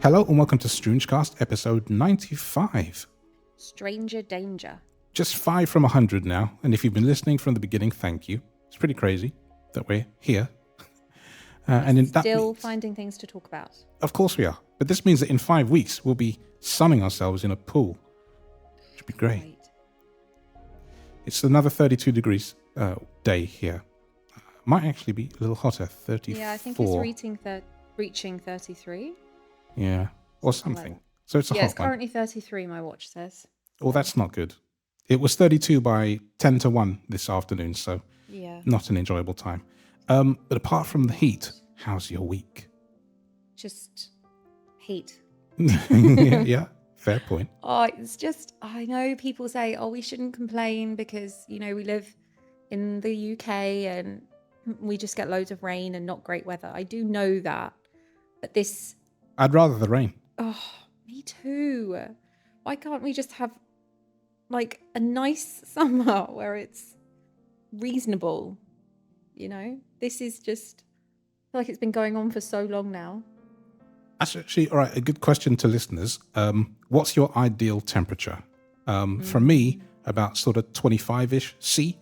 Hello and welcome to StroongeCast episode 95. Stranger danger. Just 5 from 100 now, and if you've been listening from the beginning, thank you. It's pretty crazy that we're here. Still finding things to talk about. Of course we are, but this means that in 5 weeks we'll be sunning ourselves in a pool, which would be great. Right. It's another 32 degrees day here. Might actually be a little hotter, 34. Yeah, I think it's reaching 33. Yeah, or something. So it's a hot one. Yeah, it's currently 33, my watch says. Oh, that's not good. It was 32 by 10 to 1 this afternoon, so yeah, not an enjoyable time. But apart from the heat, how's your week? Just heat. Yeah, fair point. Oh, it's just, I know people say, we shouldn't complain because, we live in the UK and we just get loads of rain and not great weather. I do know that. But this... I'd rather the rain. Oh, me too. Why can't we just have like a nice summer where it's reasonable? This is just, I feel like it's been going on for so long now. That's actually, all right, a good question to listeners. What's your ideal temperature? For me, about sort of 25-ish C.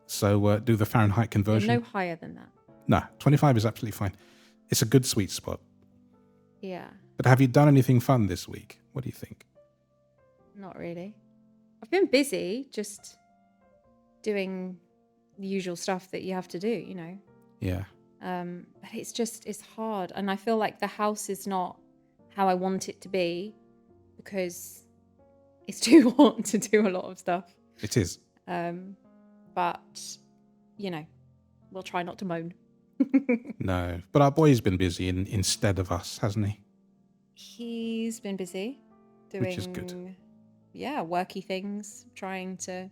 So do the Fahrenheit conversion. No higher than that. No, 25 is absolutely fine. It's a good sweet spot. Yeah. But have you done anything fun this week? What do you think? Not really. I've been busy just doing the usual stuff that you have to do, Yeah. But it's hard. And I feel like the house is not how I want it to be because it's too hot to do a lot of stuff. It is. But, we'll try not to moan. No, but our boy's been busy instead of us, hasn't he? He's been busy doing, which is good. Yeah, worky things, trying to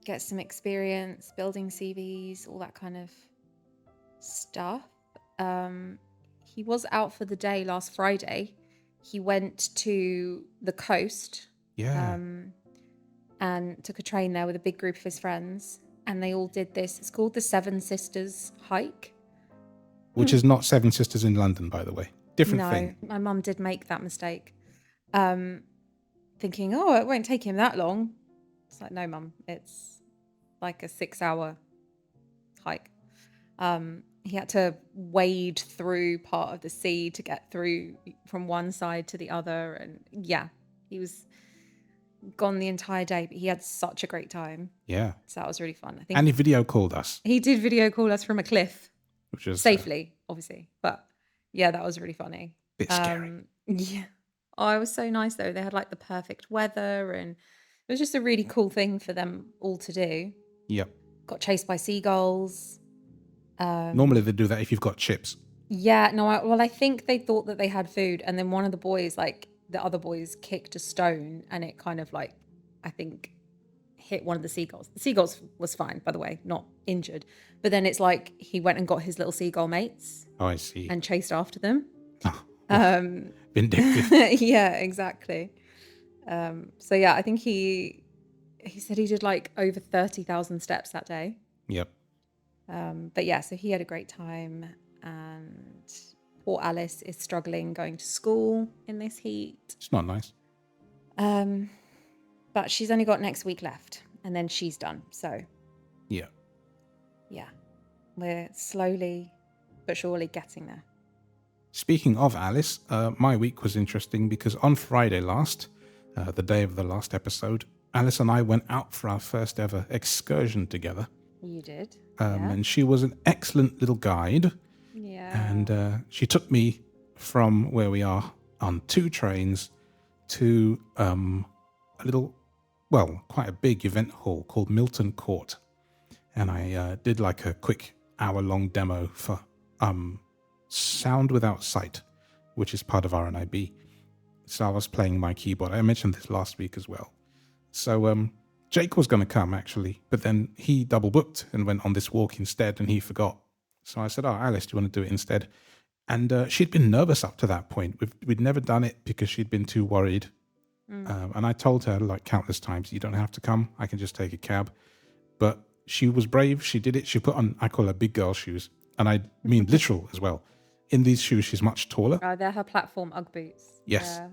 get some experience, building CVs, all that kind of stuff. He was out for the day last Friday. He went to the coast, and took a train there with a big group of his friends. And they all did this. It's called the Seven Sisters hike. Which is not Seven Sisters in London, by the way. Different thing. No, my mum did make that mistake. Thinking, it won't take him that long. It's like, no, Mum, it's like a 6-hour hike. He had to wade through part of the sea to get through from one side to the other. And yeah, he was gone the entire day, but he had such a great time. Yeah. So that was really fun. I think. And he video called us. He did video call us from a cliff. Which is safely, obviously. But yeah, that was really funny. Bit scary. Yeah. Oh, it was so nice though. They had like the perfect weather and it was just a really cool thing for them all to do. Yep. Got chased by seagulls. Normally they do that if you've got chips. Yeah, no, I think they thought that they had food and then one of the boys, like the other boys, kicked a stone and it kind of like, I think, hit one of the seagulls. The seagulls was fine, by the way, not injured. But then it's like he went and got his little seagull mates. Oh, I see. And chased after them. Vindictive. Yeah, exactly. So yeah, I think he said he did like over 30,000 steps that day. Yep. But yeah, so he had a great time and poor Alice is struggling going to school in this heat. It's not nice. But she's only got next week left and then she's done. So yeah, we're slowly but surely getting there. Speaking of Alice, my week was interesting because on Friday last, the day of the last episode, Alice and I went out for our first ever excursion together. You did. And she was an excellent little guide. Yeah. And she took me from where we are on 2 trains to a little, quite a big event hall called Milton Court. And I did like a quick hour-long demo for Sound Without Sight, which is part of RNIB. So I was playing my keyboard. I mentioned this last week as well. So Jake was going to come, actually, but then he double booked and went on this walk instead, and he forgot. So I said, Alice, do you want to do it instead? And she'd been nervous up to that point. We'd never done it because she'd been too worried. And I told her like countless times, you don't have to come. I can just take a cab. But she was brave. She did it. She put on, I call her big girl shoes. And I mean literal as well. in these shoes, she's much taller. Oh, they're her platform Ugg boots. Yes. Yeah.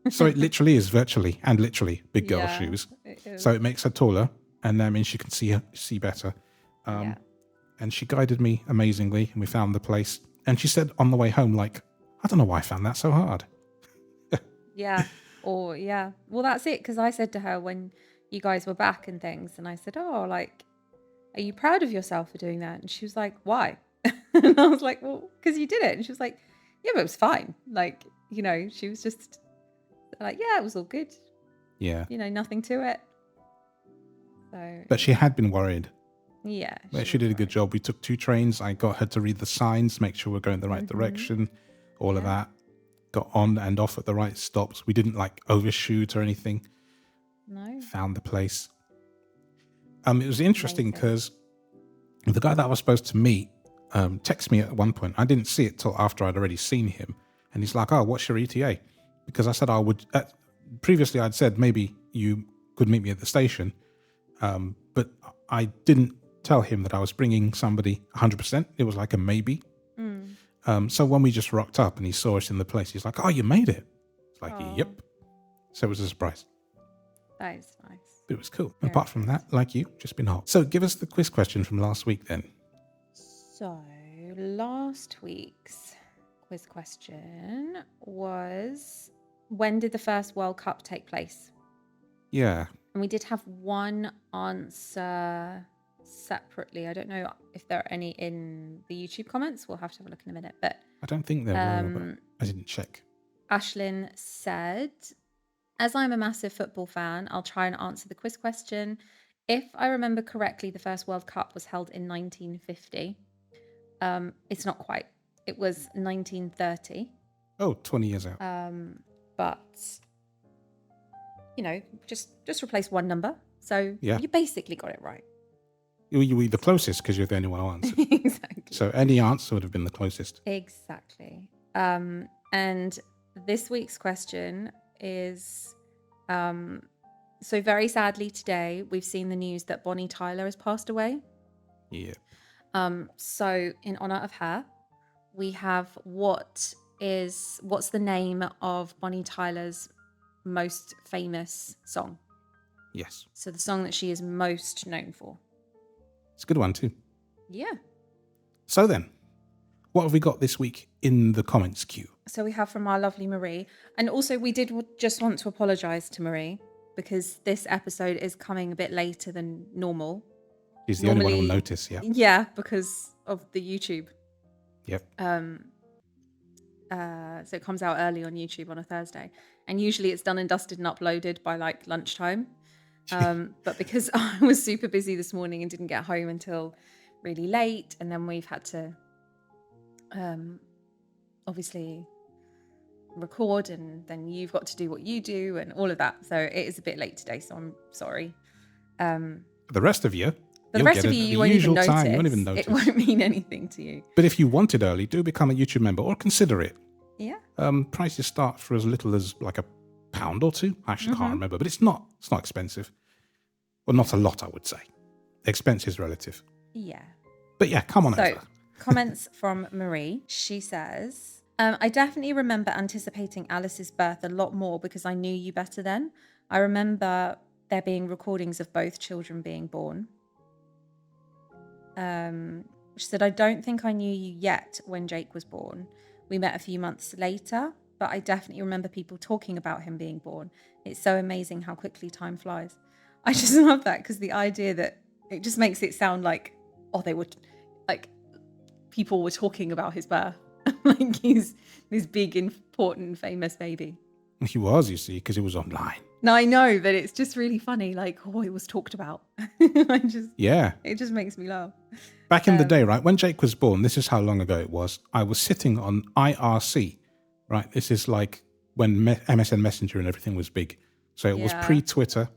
So it literally is virtually and literally big girl Yeah, shoes. it is. So it makes her taller, and that means she can see better. Yeah. And she guided me amazingly, and we found the place. And she said on the way home, like, I don't know why I found that so hard. Yeah. Or, yeah. Well, that's it. Because I said to her when you guys were back and things, and I said, oh, like, are you proud of yourself for doing that? And she was like, why? And I was like, well, because you did it. And she was like, yeah, but it was fine. Like, you know, she was just like, yeah, it was all good. Yeah. You know, nothing to it. So, But she had been worried. yeah. But she did a good job. We took 2 trains. I got her to read the signs, make sure we're going the right direction, all of that. Got on and off at the right stops. We didn't like overshoot or anything. No. Found the place. It was interesting because the guy that I was supposed to meet texted me at one point. I didn't see it till after I'd already seen him. And he's like, oh, what's your ETA? Because I said I would... previously, I'd said maybe you could meet me at the station. But I didn't tell him that I was bringing somebody 100%. It was like a maybe. So when we just rocked up and he saw us in the place, he's like, oh, you made it. It's like, yep. So it was a surprise. That is nice. But it was cool. Very Apart from that, like you, just been hot. So give us the quiz question from last week then. So last week's quiz question was, when did the first World Cup take place? Yeah. And we did have one answer separately. I don't know if there are any in the YouTube comments. We'll have to have a look in a minute. But I don't think there were, but I didn't check. Ashlyn said, as I'm a massive football fan, I'll try and answer the quiz question. If I remember correctly, the first World Cup was held in 1950. It's not quite. It was 1930. Oh, 20 years out. But, you know, just replace one number. So you basically got it right. You were the closest because you're the only one who answered. Exactly. So any answer would have been the closest. Exactly. And this week's question is, so very sadly today, we've seen the news that Bonnie Tyler has passed away. Yeah. So in honor of her, we have what's the name of Bonnie Tyler's most famous song? Yes. So the song that she is most known for. It's a good one too. Yeah. So then, what have we got this week in the comments queue? So we have from our lovely Marie. And also we did just want to apologise to Marie because this episode is coming a bit later than normal. She's the only one who will notice, yeah. Yeah, because of the YouTube. Yep. So it comes out early on YouTube on a Thursday. And usually it's done and dusted and uploaded by like lunchtime. But because I was super busy this morning and didn't get home until really late, and then we've had to obviously record, and then you've got to do what you do and all of that. So it is a bit late today, so I'm sorry. The rest of you, the rest of you won't even notice. You won't even notice. It won't mean anything to you. But if you want it early, do become a YouTube member or consider it. Yeah. Prices start for as little as like £1 or £2. I actually can't remember, but it's not expensive. Well, not a lot, I would say. Expense is relative. Yeah. But yeah, come on over. Comments from Marie. She says, I definitely remember anticipating Alice's birth a lot more because I knew you better then. I remember there being recordings of both children being born. She said, I don't think I knew you yet when Jake was born. We met a few months later, but I definitely remember people talking about him being born. It's so amazing how quickly time flies. I just love that because the idea that it just makes it sound like, oh, they would, like, people were talking about his birth. Like he's this big, important, famous baby. He was, you see, because it was online. No, I know, but it's just really funny. Like, oh, it was talked about. It just makes me laugh. Back in the day, right, when Jake was born, this is how long ago it was. I was sitting on IRC, right? This is like when MSN Messenger and everything was big. So it was pre-Twitter,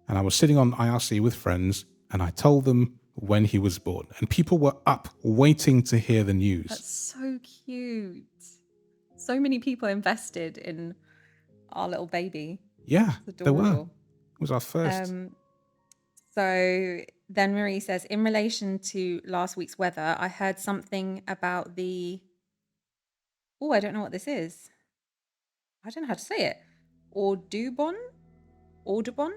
and I was sitting on IRC with friends, and I told them when he was born. And people were up waiting to hear the news. That's so cute. So many people invested in our little baby. Yeah, there were. It was our first. So then Marie says, in relation to last week's weather, I heard something about the Oh, I don't know what this is. I don't know how to say it. Audubon? Audubon?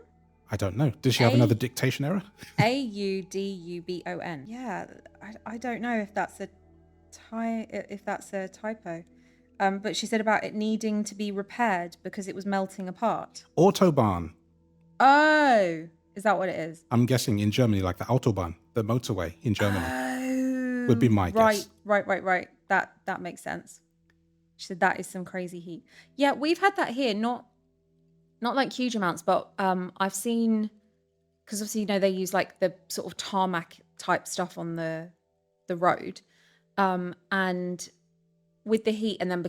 I don't know. Did she have another dictation error? Audubon. Yeah, I don't know if that's a typo. But she said about it needing to be repaired because it was melting apart. Autobahn. Oh, is that what it is? I'm guessing in Germany, like the Autobahn, the motorway in Germany, Oh, would be my guess. Right. That makes sense. She said that is some crazy heat. Yeah, we've had that here, not like huge amounts, but I've seen, because obviously they use like the sort of tarmac type stuff on the road, and with the heat, and then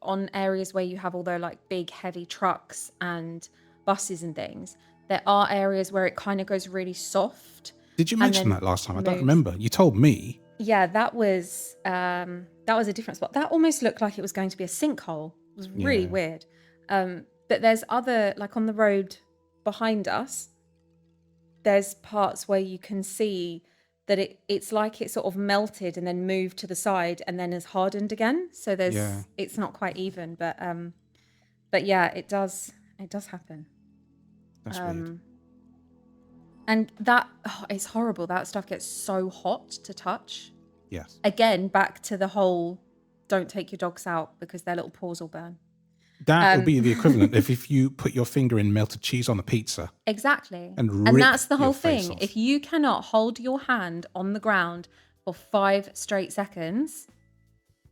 on areas where you have all the like big heavy trucks and buses and things, there are areas where it kind of goes really soft. Did you mention that last time? I don't remember. You told me. Yeah, that was a different spot. That almost looked like it was going to be a sinkhole. It was really weird. But there's other, like on the road behind us, there's parts where you can see that it's like it sort of melted and then moved to the side and then has hardened again. So it's not quite even, but yeah, it does happen. That's weird. And that it's horrible. That stuff gets so hot to touch. Yes. Again, back to the whole don't take your dogs out because their little paws will burn. That would be the equivalent if you put your finger in melted cheese on a pizza. Exactly. And that's the whole thing. Off. If you cannot hold your hand on the ground for 5 straight seconds,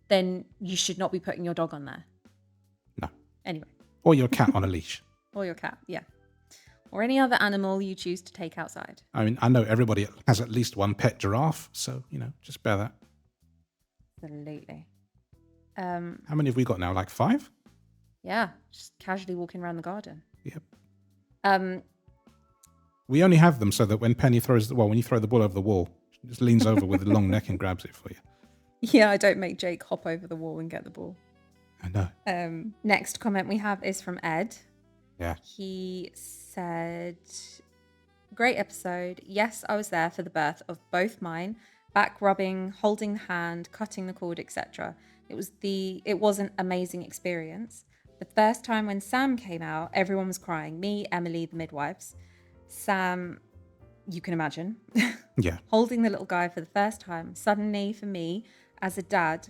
then you should not be putting your dog on there. No. Anyway. Or your cat on a leash. Or your cat, yeah. Or any other animal you choose to take outside. I mean, I know everybody has at least one pet giraffe, so, just bear that. Absolutely. How many have we got now? Like 5? Yeah, just casually walking around the garden. Yep. We only have them so that when Penny when you throw the ball over the wall, she just leans over with a long neck and grabs it for you. Yeah, I don't make Jake hop over the wall and get the ball. I know. Next comment we have is from Ed. Yeah. He said, great episode. Yes, I was there for the birth of both mine. Back rubbing, holding the hand, cutting the cord, etc. It was an amazing experience. The first time when Sam came out, everyone was crying. Me, Emily, the midwives. Sam, you can imagine. Yeah. Holding the little guy for the first time. Suddenly, for me, as a dad,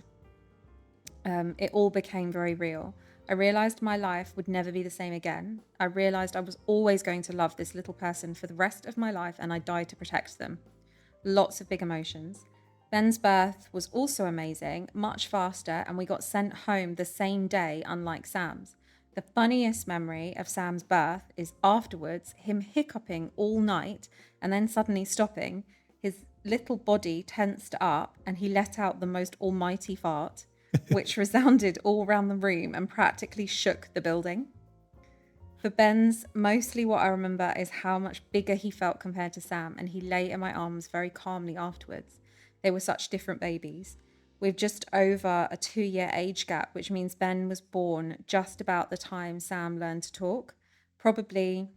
it all became very real. I realised my life would never be the same again. I realised I was always going to love this little person for the rest of my life, and I died to protect them. Lots of big emotions. Ben's birth was also amazing, much faster, and we got sent home the same day, unlike Sam's. The funniest memory of Sam's birth is afterwards, him hiccuping all night and then suddenly stopping. His little body tensed up and he let out the most almighty fart, which resounded all around the room and practically shook the building. For Ben's, mostly what I remember is how much bigger he felt compared to Sam, and he lay in my arms very calmly afterwards. They were such different babies. We've just over a 2-year age gap, which means Ben was born just about the time Sam learned to talk. Probably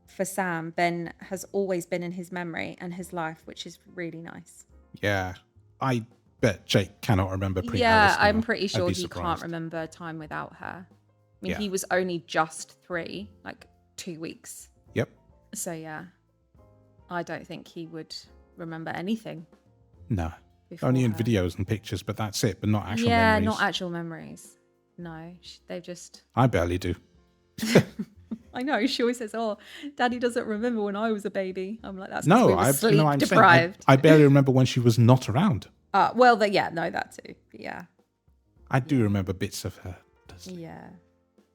for Sam, Ben has always been in his memory and his life, which is really nice. Yeah. I bet Jake cannot remember pre-Alice. Yeah, I'm pretty sure he can't remember time without her. I mean, he was only just 3, like 2 weeks. Yep. So, yeah, I don't think he would remember anything. No. Only in videos and pictures, but that's it, but not actual memories. Yeah, not actual memories. No, they just... I barely do. I know, she always says, oh, Daddy doesn't remember when I was a baby. I'm like, that's because we were sleep deprived. I barely remember when she was not around. Well, that too. But yeah. I do remember bits of her. Yeah.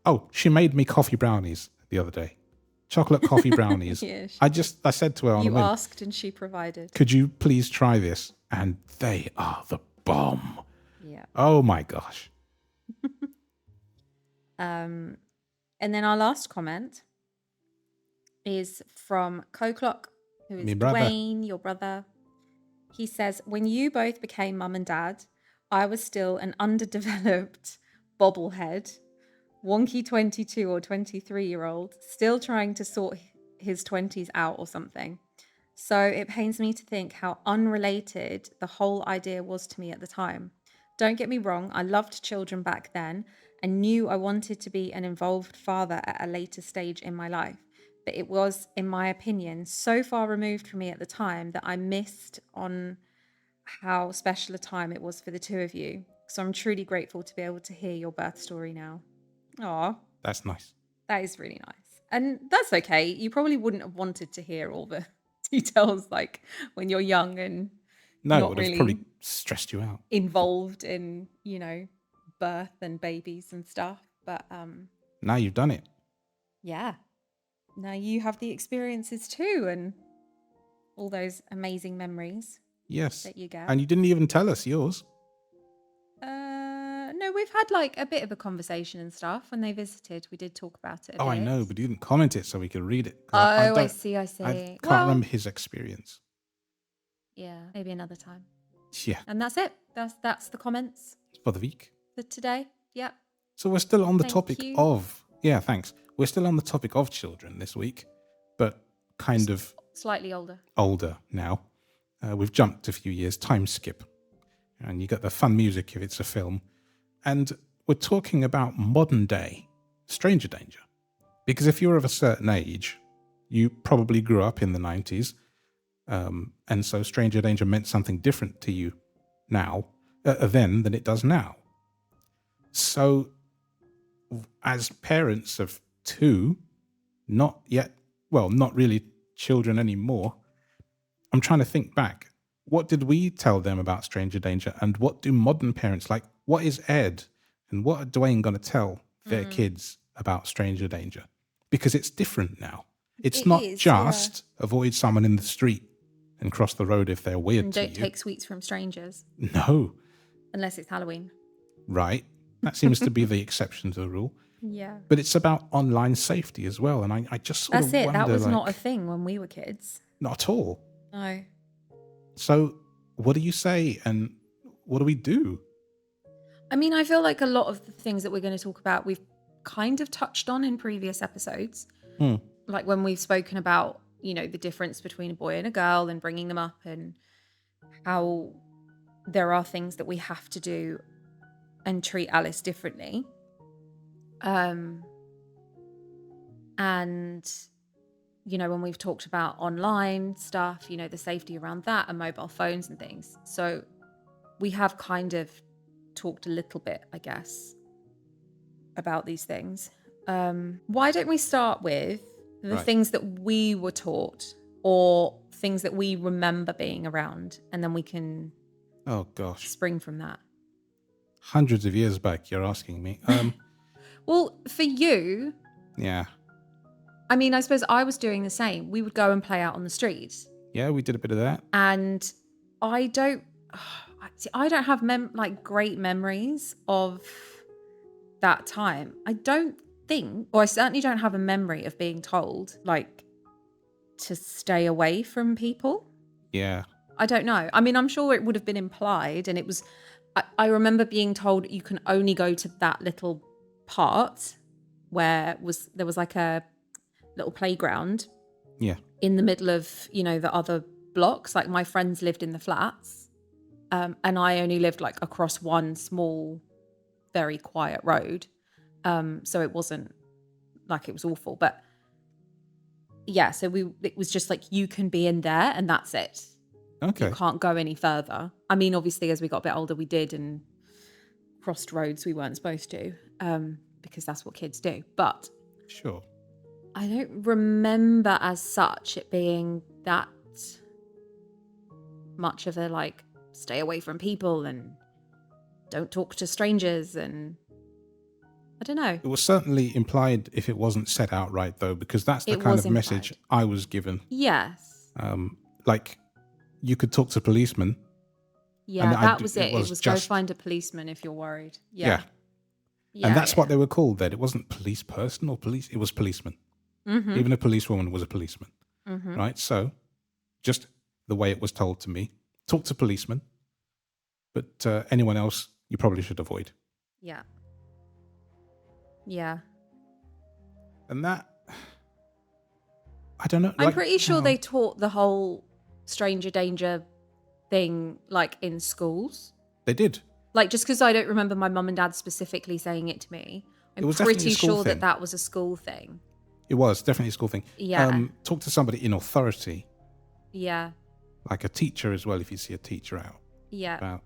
Oh, she made me coffee brownies the other day. Chocolate coffee brownies. Yeah, I said to her on the You whim, asked and she provided. could you please try this? And they are the bomb. Yeah. Oh my gosh. And then our last comment is from Coclock, who is Dwayne, your brother. He says, when you both became mum and dad, I was still an underdeveloped bobblehead, wonky 22 or 23-year-old, still trying to sort his 20s out or something. So it pains me to think how unrelated the whole idea was to me at the time. Don't get me wrong, I loved children back then and knew I wanted to be an involved father at a later stage in my life. But it was, in my opinion, so far removed from me at the time that I missed on how special a time it was for the two of you. So I'm truly grateful to be able to hear your birth story now. Aw, That's nice. that is really nice. And that's okay. You probably wouldn't have wanted to hear all the details like when you're young and No, it not would have really probably stressed you out. involved in, birth and babies and stuff. But Now you've done it. yeah, now you have the experiences too and all those amazing memories Yes. that you get. And you didn't even tell us yours. No, we've had like a bit of a conversation and stuff. When they visited, we did talk about it a bit. I know, but you didn't comment it so we could read it. Oh, I don't- see. I Well, can't remember his experience. yeah, maybe another time. Yeah, And that's it. That's the comments for the week. for today. Yep. So we're still on the Thank topic you. of... Yeah, thanks. We're still on the topic of children this week, but kind of Slightly older. older now. We've jumped a few years, time skip. And you got the fun music if it's a film. And we're talking about modern day stranger danger. Because if you're of a certain age, you probably grew up in the 90s. And so stranger danger meant something different to you now, then than it does now. So as parents of two, not really children anymore, I'm trying to think back. What did we tell them about stranger danger, and what do modern parents like? What is Ed and what are Dwayne going to tell their kids about stranger danger? Because it's different now. It's It not is, just avoid someone in the street and cross the road if they're weird And to don't you. take sweets from strangers No, unless it's Halloween. right? That seems to be the exception to the rule. Yeah. But it's about online safety as well, and I just sort That's of it. wonder, That was not a like, thing when we were kids. not at all. No. So what do you say, and what do we do? I mean, I feel like a lot of the things that we're going to talk about, we've kind of touched on in previous episodes. Like when we've spoken about, the difference between a boy and a girl and bringing them up and how there are things that we have to do and treat Alice differently. And, when we've talked about online stuff, the safety around that and mobile phones and things. So we have kind of talked a little bit, I guess, about these things. Why don't we start with the things that we were taught or things that we remember being around, and then we can spring from that. Hundreds of years back, you're asking me. Well, for you, Yeah. I mean, I suppose I was doing the same. We would go and play out on the street. Yeah, we did a bit of that. And I don't have great memories of that time. I don't think, or I certainly don't have a memory of being told like to stay away from people. Yeah. I don't know. I mean, I'm sure it would have been implied, and it was. I remember being told you can only go to that little part where there was like a little playground. Yeah. In the middle of the other blocks. Like my friends lived in the flats, and I only lived like across one small, very quiet road. So it wasn't like it was awful, but yeah. So it was just like you can be in there, and that's it. Okay. You can't go any further. I mean, obviously, as we got a bit older, we did and crossed roads we weren't supposed to, because that's what kids do. But Sure. I don't remember as such it being that much of a like stay away from people and don't talk to strangers, and I don't know. It was certainly implied if it wasn't set outright, though, because that's the kind of message I was given. Yes. Like, you could talk to policemen. Yeah, that was it. It was go find a policeman if you're worried. Yeah. And that's what they were called then. It wasn't police person or police. It was policeman. Mm-hmm. Even a policewoman was a policeman. Mm-hmm. Right? So, just the way it was told to me, talk to policemen, but anyone else you probably should avoid. Yeah. Yeah. And that, I don't know. I'm pretty sure they taught the whole stranger danger thing like in schools. They did. Like, just because I don't remember my mum and dad specifically saying it to me, It I'm was definitely a pretty school sure thing. that was a school thing. It was definitely a school thing. Yeah. Talk to somebody in authority, Yeah. like a teacher as well, if you see a teacher out Yeah. about.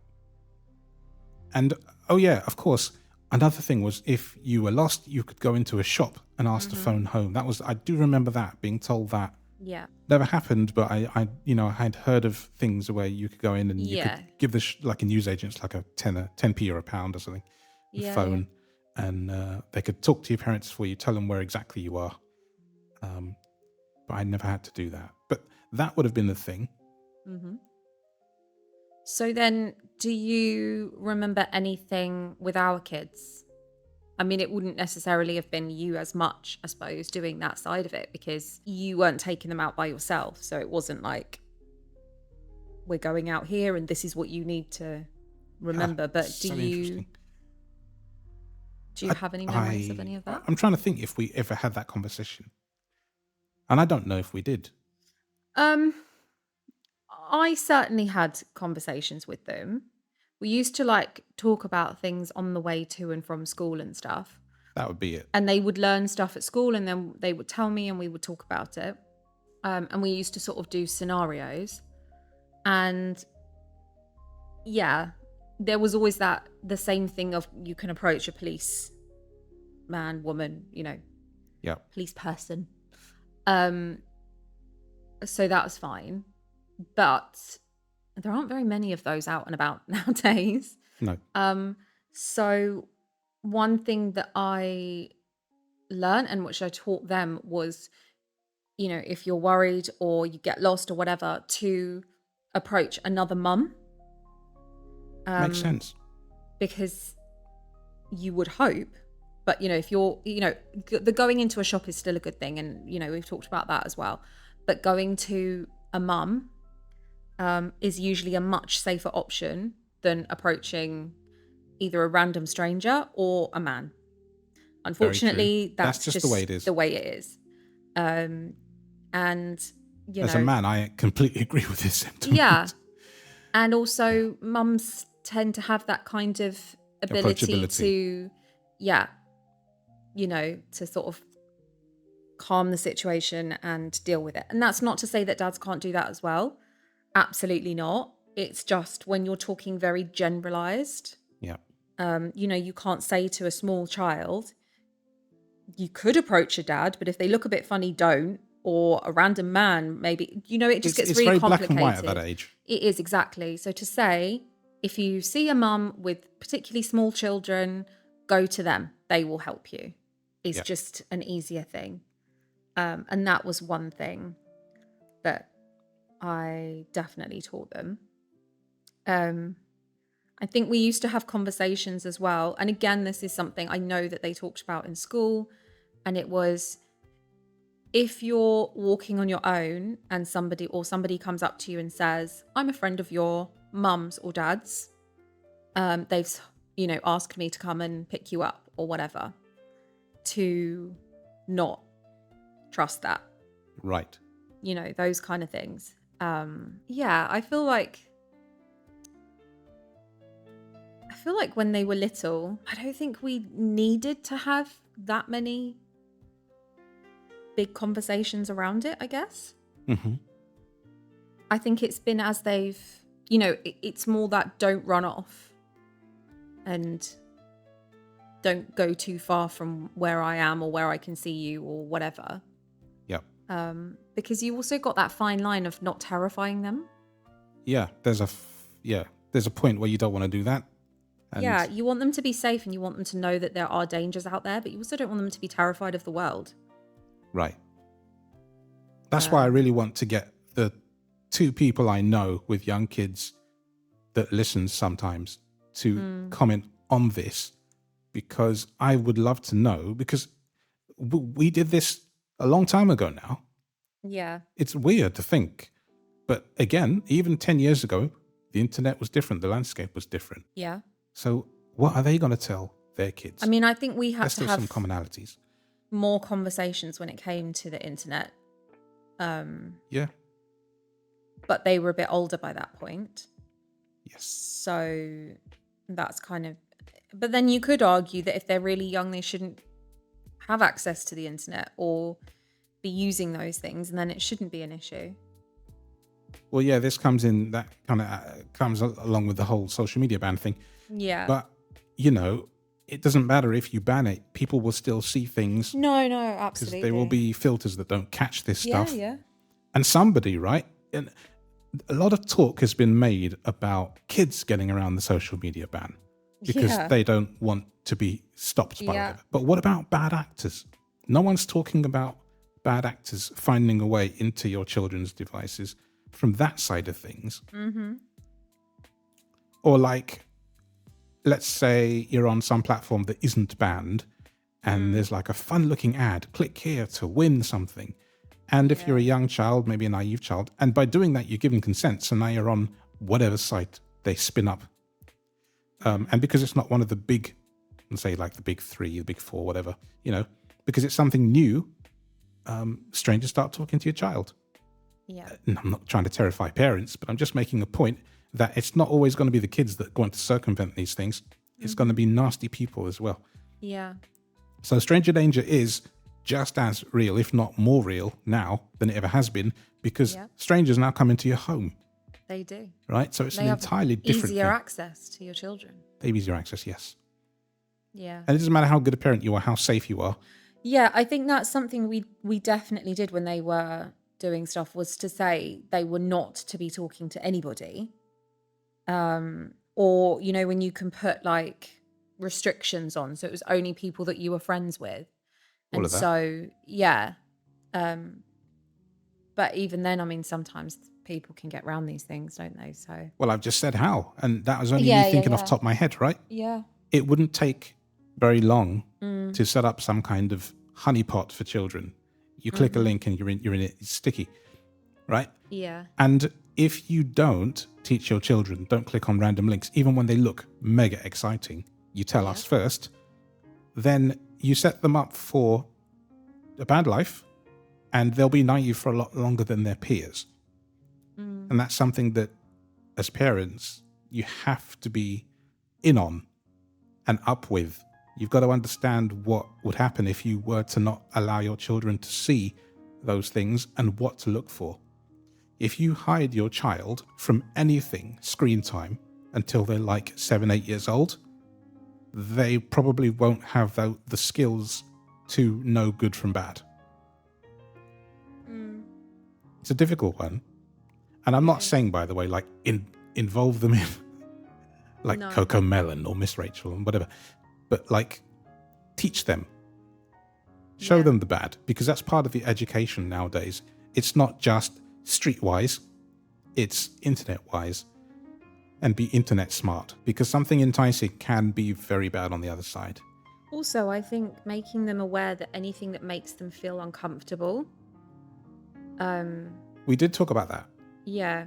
And, oh yeah, of course, another thing was if you were lost, you could go into a shop and ask to phone home. I do remember that, being told that. Yeah. Never happened, but I had heard of things where you could go in and you could give like a newsagents like a 10p or a pound or something, and phone, and they could talk to your parents for you, tell them where exactly you are. But I never had to do that. But that would have been the thing. Mm-hmm. So then, do you remember anything with our kids? I mean, it wouldn't necessarily have been you as much, I suppose, doing that side of it, because you weren't taking them out by yourself. So it wasn't like, we're going out here and this is what you need to remember. But do you have any memories of any of that? I'm trying to think if we ever had that conversation. And I don't know if we did. I certainly had conversations with them. We used to like talk about things on the way to and from school and stuff. That would be it. And they would learn stuff at school and then they would tell me and we would talk about it. And we used to sort of do scenarios. And yeah, there was always the same thing of you can approach a police man, woman, police person. So that was fine. But there aren't very many of those out and about nowadays. No. So one thing that I learned and which I taught them was, if you're worried or you get lost or whatever, to approach another mum. Makes sense. Because you would hope, but if you're, the going into a shop is still a good thing. And, we've talked about that as well. But going to a mum is usually a much safer option than approaching either a random stranger or a man. Unfortunately, that's just the way it is. And as a man, I completely agree with this sentiment. Yeah. And also mums tend to have that kind of ability to, to sort of calm the situation and deal with it. And that's not to say that dads can't do that as well. Absolutely not. It's just when you're talking very generalized. Yeah. You can't say to a small child, you could approach a dad, but if they look a bit funny, don't. Or a random man, maybe, it just gets really complicated. It's very black and white at that age. It is, exactly. So to say, if you see a mum with particularly small children, go to them. They will help you. It's just an easier thing. And that was one thing that I definitely taught them. I think we used to have conversations as well. And again, this is something I know that they talked about in school. And it was, if you're walking on your own and somebody comes up to you and says, I'm a friend of your mum's or dad's, they've, asked me to come and pick you up or whatever, to not trust that. Right. Those kind of things. I feel like when they were little, I don't think we needed to have that many big conversations around it, I guess. Mm-hmm. I think it's been as they've, it's more that don't run off and don't go too far from where I am or where I can see you or whatever. Yep. Because you also got that fine line of not terrifying them. Yeah, there's a point where you don't want to do that. And you want them to be safe and you want them to know that there are dangers out there, but you also don't want them to be terrified of the world. Right. That's why I really want to get the two people I know with young kids that listen sometimes to comment on this, because I would love to know, because we did this a long time ago now. Yeah. It's weird to think. But again, even 10 years ago, the internet was different. The landscape was different. Yeah. So what are they going to tell their kids? I mean, I think we had There's to still have some commonalities. More conversations when it came to the internet. Yeah. But they were a bit older by that point. Yes. So that's kind of, but then you could argue that if they're really young, they shouldn't have access to the internet or be using those things, and then it shouldn't be an issue. Well, yeah, this comes in, that kind of comes along with the whole social media ban thing. Yeah. But, you know, it doesn't matter if you ban it. People will still see things. No, Because absolutely. there will be filters that don't catch this stuff. Yeah. And somebody, right? And a lot of talk has been made about kids getting around the social media ban because they don't want to be stopped by whatever. But what about bad actors? No one's talking about bad actors finding a way into your children's devices from that side of things. Mm-hmm. Or like, let's say you're on some platform that isn't banned and there's like a fun looking ad, click here to win something. And if you're a young child, maybe a naive child, and by doing that, you're giving consent. So now you're on whatever site they spin up. And because it's not one of the big, let's say like the big 3, the big 4, whatever, you know, because it's something new, strangers start talking to your child. Yeah. And I'm not trying to terrify parents, but I'm just making a point that it's not always going to be the kids that are going to circumvent these things. It's going to be nasty people as well. Yeah. So stranger danger is just as real, if not more real now than it ever has been, because strangers now come into your home. They do. Right? So it's an entirely different easier thing. access to your children. They have easier access, yes. Yeah. And it doesn't matter how good a parent you are, how safe you are. Yeah, I think that's something we definitely did when they were doing stuff, was to say they were not to be talking to anybody. Or, you know, when you can put like restrictions on, so it was only people that you were friends with. All And of that. so, yeah. But even then, I mean, sometimes people can get around these things, don't they? So, Well, I've just said how, and that was only me thinking off the top of my head, right? yeah. It wouldn't take very long to set up some kind of honeypot for children. You click a link and you're in it. It's sticky, right? Yeah. And if you don't teach your children, don't click on random links, even when they look mega exciting, you tell us first, then you set them up for a bad life, and they'll be naive for a lot longer than their peers. And that's something that, as parents, you have to be in on and up with. You've got to understand what would happen if you were to not allow your children to see those things and what to look for. If you hide your child from anything screen time until they're like 7, 8 years old, they probably won't have the skills to know good from bad. It's a difficult one. And I'm not saying, by the way, like involve them in like Coco Melon or Miss Rachel and whatever, but like teach them, show them the bad, because that's part of the education nowadays. It's not just streetwise, it's internet wise, and be internet smart, because something enticing can be very bad on the other side. Also, I think making them aware that anything that makes them feel uncomfortable. We did talk about that. Yeah.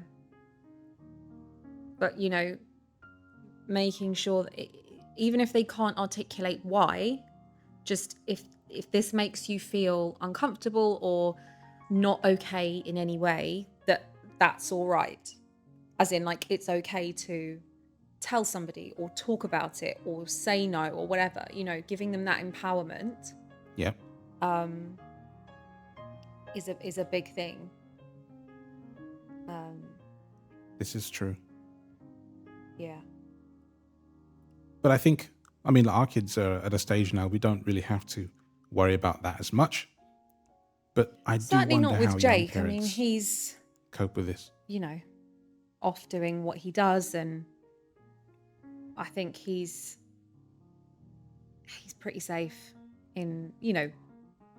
But, you know, making sure that even if they can't articulate why, just if this makes you feel uncomfortable or not okay in any way, that's all right. As in, like, it's okay to tell somebody or talk about it or say no or whatever, you know, giving them that empowerment. Yeah. Is a big thing. This is true. Yeah. But I think, I mean, our kids are at a stage now, we don't really have to worry about that as much. But I certainly do wonder not how with young Jake. I parents mean, he's cope with this. You know, off doing what he does, and I think he's pretty safe in, you know,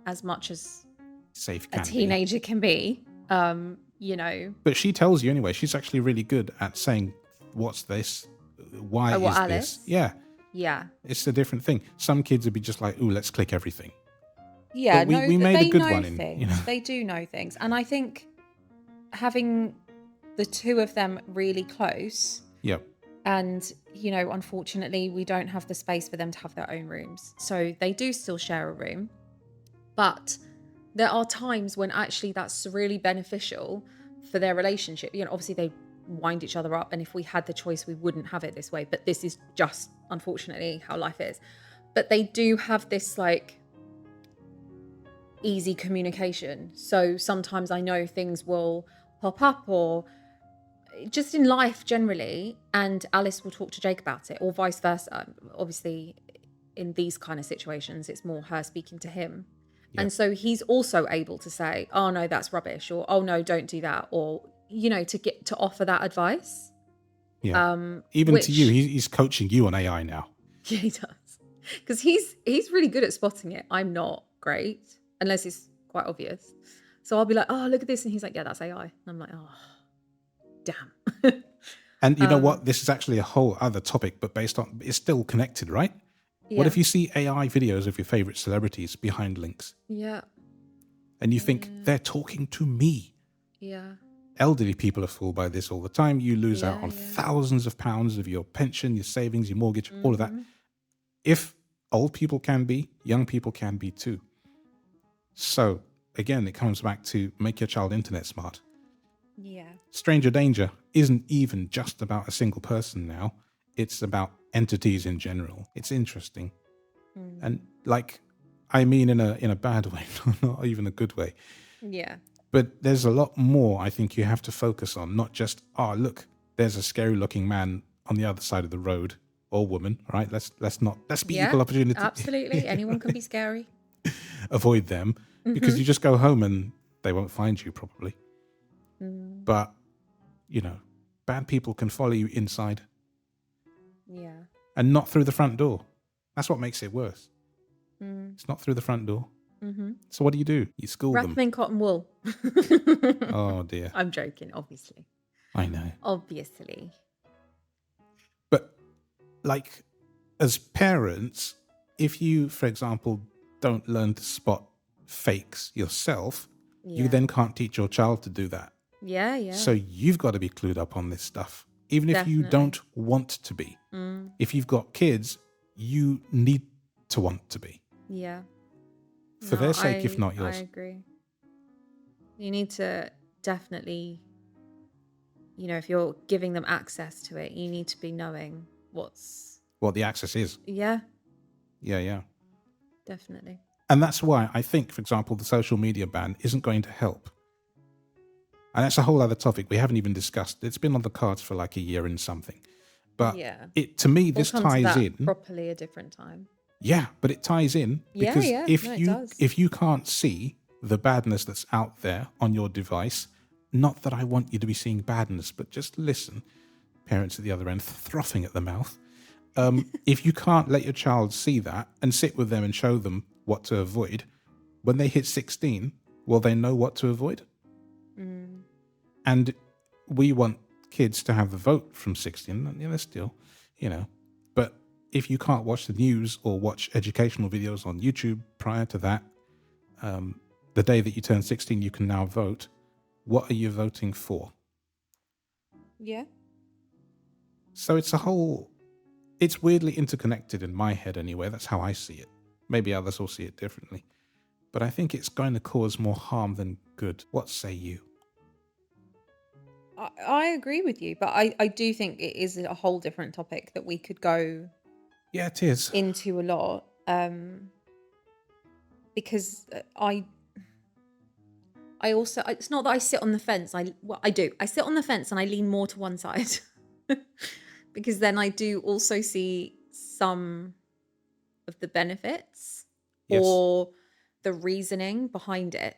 as much as Safe a can teenager can be. You know. But she tells you anyway. She's actually really good at saying, "What's this? Why is Alice? this?" Yeah. Yeah. It's a different thing. Some kids would be just like, "Ooh, let's click everything." Yeah, but we made a good one things. in, you know. They do know things. And I think having the two of them really close. Yep. And, you know, unfortunately, we don't have the space for them to have their own rooms. So they do still share a room. But there are times when actually that's really beneficial for their relationship. You know, obviously wind each other up. And if we had the choice, we wouldn't have it this way. But this is just, unfortunately, how life is. But they do have this like easy communication. So sometimes I know things will pop up, or just in life generally, and Alice will talk to Jake about it, or vice versa. Obviously, in these kind of situations, it's more her speaking to him. Yeah. And so he's also able to say, oh no, that's rubbish, or oh no, don't do that, or, you know, to offer that advice. Yeah. Even to you, he's coaching you on AI now. Yeah, he does. Because he's really good at spotting it. I'm not great, unless it's quite obvious. So I'll be like, oh, look at this. And he's like, yeah, that's AI. And I'm like, oh, damn. And you know what? This is actually a whole other topic, but it's still connected, right? Yeah. What if you see AI videos of your favorite celebrities behind links? Yeah. And you think, they're talking to me. Yeah. Elderly people are fooled by this all the time. You lose out on thousands of pounds of your pension, your savings, your mortgage, all of that. If old people can be, young people can be too. So again, it comes back to make your child internet smart. Yeah. Stranger danger isn't even just about a single person now. It's about entities in general. It's interesting. And like, I mean in a bad way, not even a good way. Yeah. But there's a lot more I think you have to focus on, not just, oh, look, there's a scary looking man on the other side of the road, or woman, right? Let's be equal opportunity. Absolutely. Anyone can be scary. Avoid them, because you just go home and they won't find you probably. But, you know, bad people can follow you inside. Yeah. And not through the front door. That's what makes it worse. It's not through the front door. So what do? You school Wrap them. them in cotton wool. Oh, dear. I'm joking, obviously. I know. Obviously. But, like, as parents, if you, for example, don't learn to spot fakes yourself, you then can't teach your child to do that. Yeah, yeah. So you've got to be clued up on this stuff, even if you don't want to be. If you've got kids, you need to want to be. Yeah. For their sake, if not yours. I agree. You need to definitely, you know, if you're giving them access to it, you need to be knowing what the access is. Yeah. Yeah. Definitely. And that's why I think, for example, the social media ban isn't going to help. And that's a whole other topic we haven't even discussed. It's been on the cards for like a year and something. But to me, this ties in properly a different time. Yeah, but it ties in because it if you can't see the badness that's out there on your device, not that I want you to be seeing badness, but just listen, parents at the other end frothing at the mouth. If you can't let your child see that and sit with them and show them what to avoid, when they hit 16, will they know what to avoid? And we want kids to have the vote from 16. Yeah, that's still, you know. But if you can't watch the news or watch educational videos on YouTube prior to that, the day that you turn 16, you can now vote. What are you voting for? Yeah. So it's weirdly interconnected in my head anyway. That's how I see it. Maybe others will see it differently. But I think it's going to cause more harm than good. What say you? I agree with you, but I do think it is a whole different topic that we could go it is. into a lot. Because I also, it's not that I sit on the fence. I do. I sit on the fence and I lean more to one side. Because then I do also see some of the benefits or the reasoning behind it.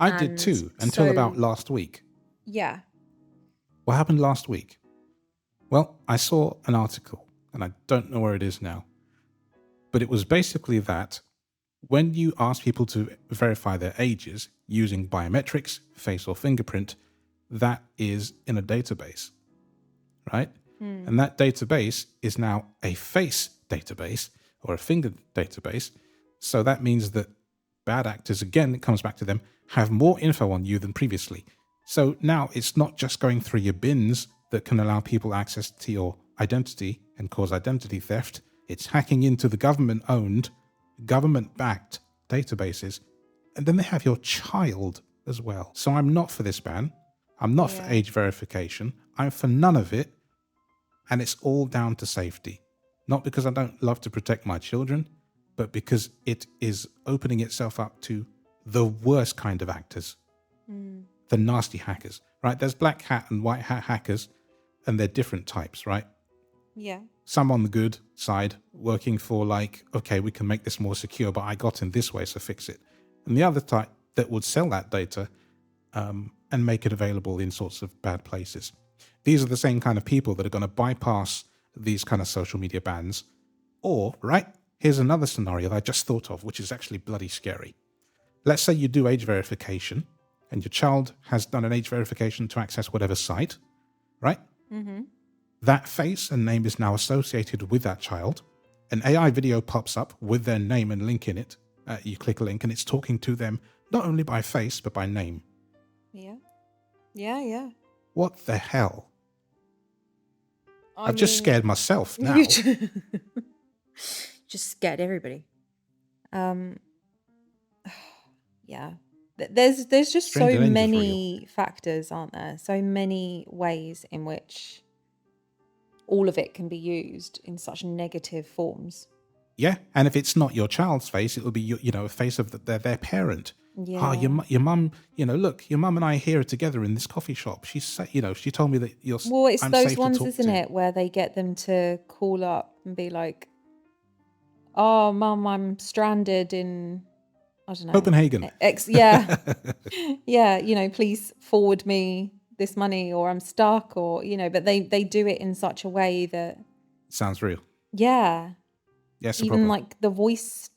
I did too, until about last week. Yeah. What happened last week? Well, I saw an article, and I don't know where it is now, but it was basically that when you ask people to verify their ages using biometrics, face or fingerprint, that is in a database, right? And that database is now a face database or a finger database. So that means that bad actors, again, it comes back to them, have more info on you than previously. So now it's not just going through your bins that can allow people access to your identity and cause identity theft. It's hacking into the government-owned, government-backed databases. And then they have your child as well. So I'm not for this ban. I'm not for age verification. I'm for none of it. And it's all down to safety. Not because I don't love to protect my children, but because it is opening itself up to the worst kind of actors, the nasty hackers, right? There's black hat and white hat hackers, and they're different types, right? Yeah. Some on the good side, working for like, okay, we can make this more secure, but I got in this way, so fix it. And the other type that would sell that data and make it available in sorts of bad places. These are the same kind of people that are going to bypass these kind of social media bans. Or, right, here's another scenario that I just thought of, which is actually bloody scary. Let's say you do age verification and your child has done an age verification to access whatever site, right? Mm-hmm. That face and name is now associated with that child. An AI video pops up with their name and link in it. You click a link and it's talking to them not only by face, but by name. Yeah. Yeah. What the hell? I've just scared myself now. Just scared everybody. Yeah. There's just so many factors, aren't there? So many ways in which all of it can be used in such negative forms. Yeah, and if it's not your child's face, it'll be a face of their parent. Yeah. Your mum, look, your mum and I here are together in this coffee shop. She told me that you're. Well, it's those ones, isn't it, where they get them to call up and be like, "Oh, mum, I'm stranded in, I don't know, Copenhagen." Yeah, yeah. Please forward me this money, or I'm stuck, or but they do it in such a way that sounds real. Yeah. Yes, even like the voice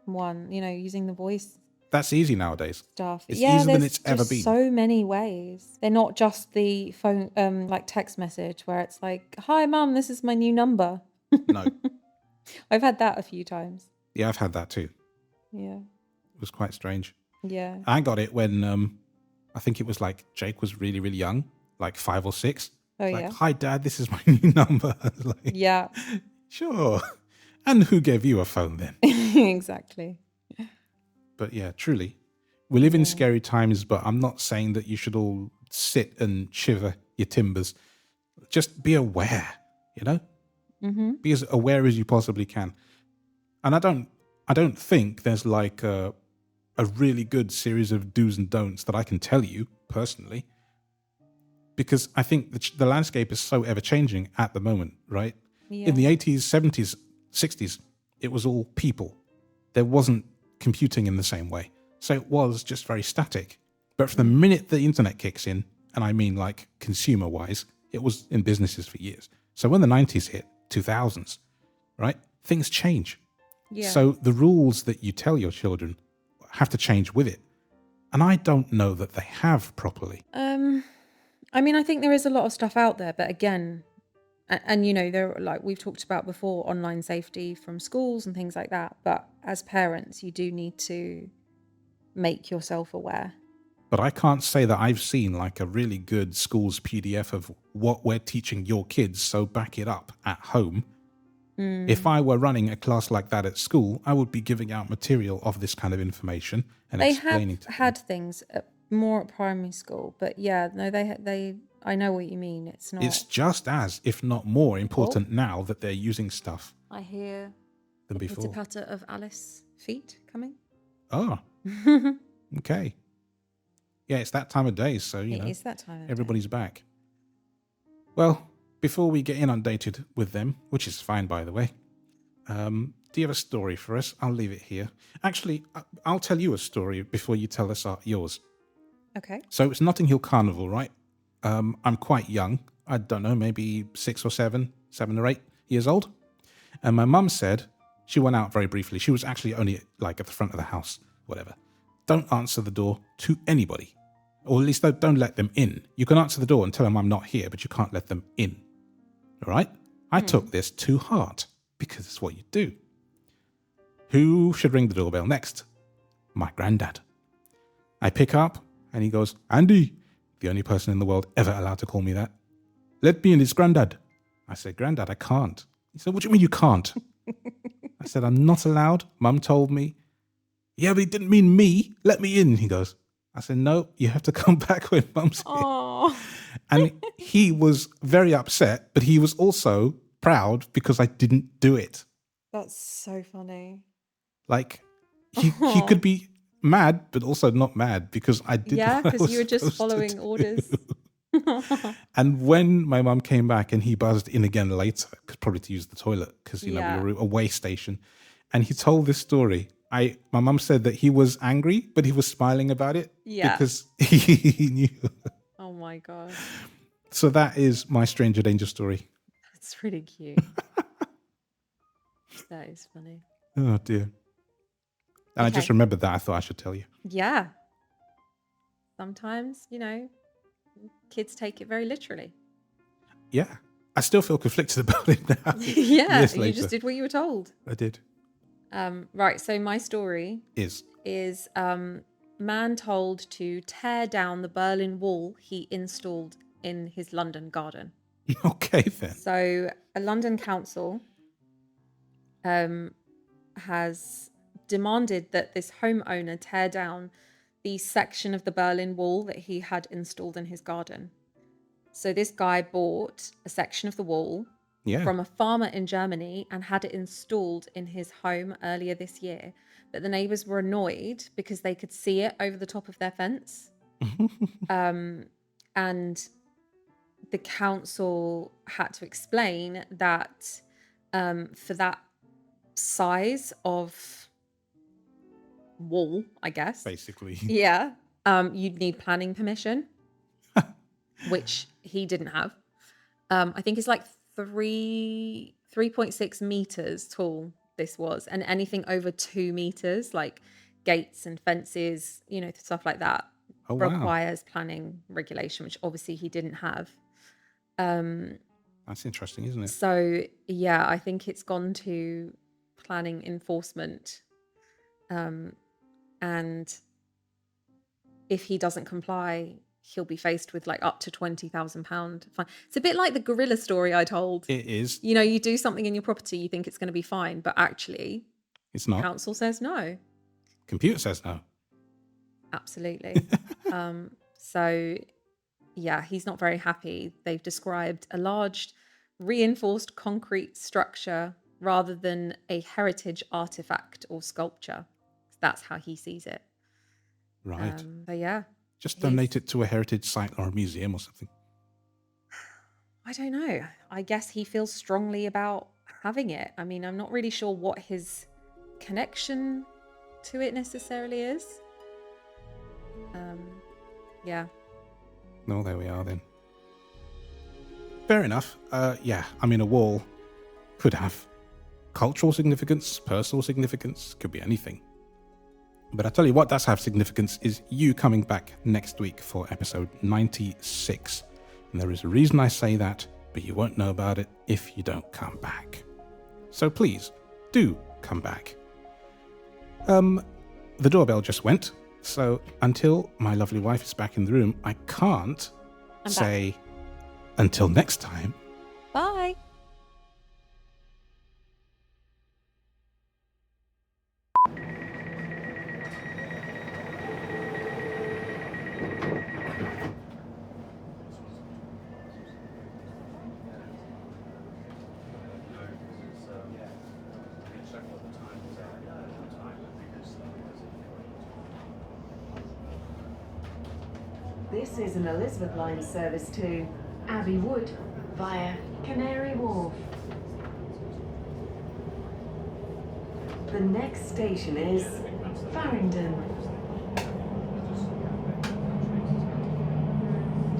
one, using the voice. That's easy nowadays. Stuff. It's easier than it's ever been. So many ways. They're not just the phone, like text message where it's like, "Hi, mum, this is my new number." No. I've had that a few times. Yeah, I've had that too. Yeah. It was quite strange. Yeah. I got it when I think it was like Jake was really, really young, like 5 or 6. Oh, like, yeah. "Hi, Dad, this is my new number." Like, yeah. Sure. And who gave you a phone then? Exactly. But yeah, truly, we live in scary times, but I'm not saying that you should all sit and shiver your timbers. Just be aware, Mm-hmm. Be as aware as you possibly can. And I don't think there's like a really good series of do's and don'ts that I can tell you personally, because I think the landscape is so ever changing at the moment, right? Yeah. In the 80s, 70s, 60s, it was all people. There wasn't computing in the same way. So it was just very static. But for the minute the internet kicks in, and I mean like consumer-wise, it was in businesses for years. So when the 90s hit, 2000s, right, things change. Yeah. So the rules that you tell your children have to change with it. And I don't know that they have properly. I mean, I think there is a lot of stuff out there, but again, and there, like we've talked about before, online safety from schools and things like that. But as parents, you do need to make yourself aware. But I can't say that I've seen like a really good school's PDF of what we're teaching your kids, so back it up at home. If I were running a class like that at school, I would be giving out material of this kind of information and explaining to them. They had things more at primary school, but yeah, no, they. I know what you mean. It's not. It's just as, if not more, important now that they're using stuff. I hear than the before. pitter-patter of Alice feet coming. Oh, okay. Yeah, it's that time of day, so It is that time of everybody's back. Well, before we get inundated with them, which is fine, by the way, do you have a story for us? I'll leave it here. Actually, I'll tell you a story before you tell us yours. Okay. So it's Notting Hill Carnival, right? I'm quite young. I don't know, maybe 6 or 7 or 8 years old. And my mum said, she went out very briefly. She was actually only like at the front of the house, whatever. Don't answer the door to anybody. Or at least don't let them in. You can answer the door and tell them I'm not here, but you can't let them in. All right? I took this to heart because it's what you do. Who should ring the doorbell next? My granddad. I pick up and he goes, "Andy," the only person in the world ever allowed to call me that. "Let me in, it's Granddad." I said, "Granddad, I can't." He said, "What do you mean you can't?" I said, "I'm not allowed. Mum told me." "Yeah, but he didn't mean me. Let me in," he goes. I said, "No, you have to come back when Mum's here." Oh. Oh, And he was very upset, but he was also proud because I didn't do it. that's so funny. Like he could be mad, but also not mad because I did Yeah, what I because was you were just supposed to following do. orders. And when my mum came back and he buzzed in again later, probably to use the toilet because we Yeah. were a way station, and he told this story. My mum said that he was angry, but he was smiling about it Yeah. because he knew. Oh my gosh. So that is my stranger danger story. That's really cute. That is funny. Oh dear. And I just Okay. remembered that. I thought I should tell you. Yeah. Sometimes, kids take it very literally. Yeah. I still feel conflicted about it now. Yeah, Years you later. just did what you were told. I did. Right, so my story Is man told to tear down the Berlin Wall he installed in his London garden. okay then. So a London council has demanded that this homeowner tear down the section of the Berlin Wall that he had installed in his garden. So this guy bought a section of the wall from a farmer in Germany and had it installed in his home earlier this year. But the neighbors were annoyed because they could see it over the top of their fence. And the council had to explain that for that size of wall, I guess. Basically. Yeah. You'd need planning permission, which he didn't have. I think it's like 3.6 meters tall this was, and anything over 2 meters, like gates and fences, stuff like that, requires planning regulation, which obviously he didn't have. That's interesting, isn't it? So yeah, I think it's gone to planning enforcement, and if he doesn't comply, he'll be faced with like up to £20,000 fine. It's a bit like the gorilla story I told. It is. You do something in your property, you think it's going to be fine, but actually, It's not. council says no. Computer says no. Absolutely. So yeah, he's not very happy. They've described a large reinforced concrete structure rather than a heritage artifact or sculpture. That's how he sees it. Right. But yeah. Just donate it to a heritage site or a museum or something. I don't know. I guess he feels strongly about having it. I mean, I'm not really sure what his connection to it necessarily is. Yeah. No, there we are then. Fair enough. Yeah, I mean, a wall could have cultural significance, personal significance, could be anything. But I tell you what does have significance is you coming back next week for episode 96. And there is a reason I say that, but you won't know about it if you don't come back. So please, do come back. The doorbell just went, so until my lovely wife is back in the room, I can't say until next time. Bye. This is an Elizabeth Line service to Abbey Wood via Canary Wharf. The next station is Farringdon.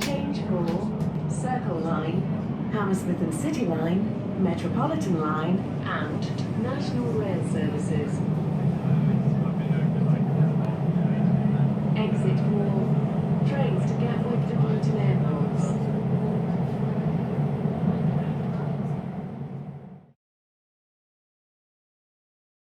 Change for Circle Line, Hammersmith and City Line, Metropolitan Line and National Rail Services. Exit for trains to Gatwick and Luton airports.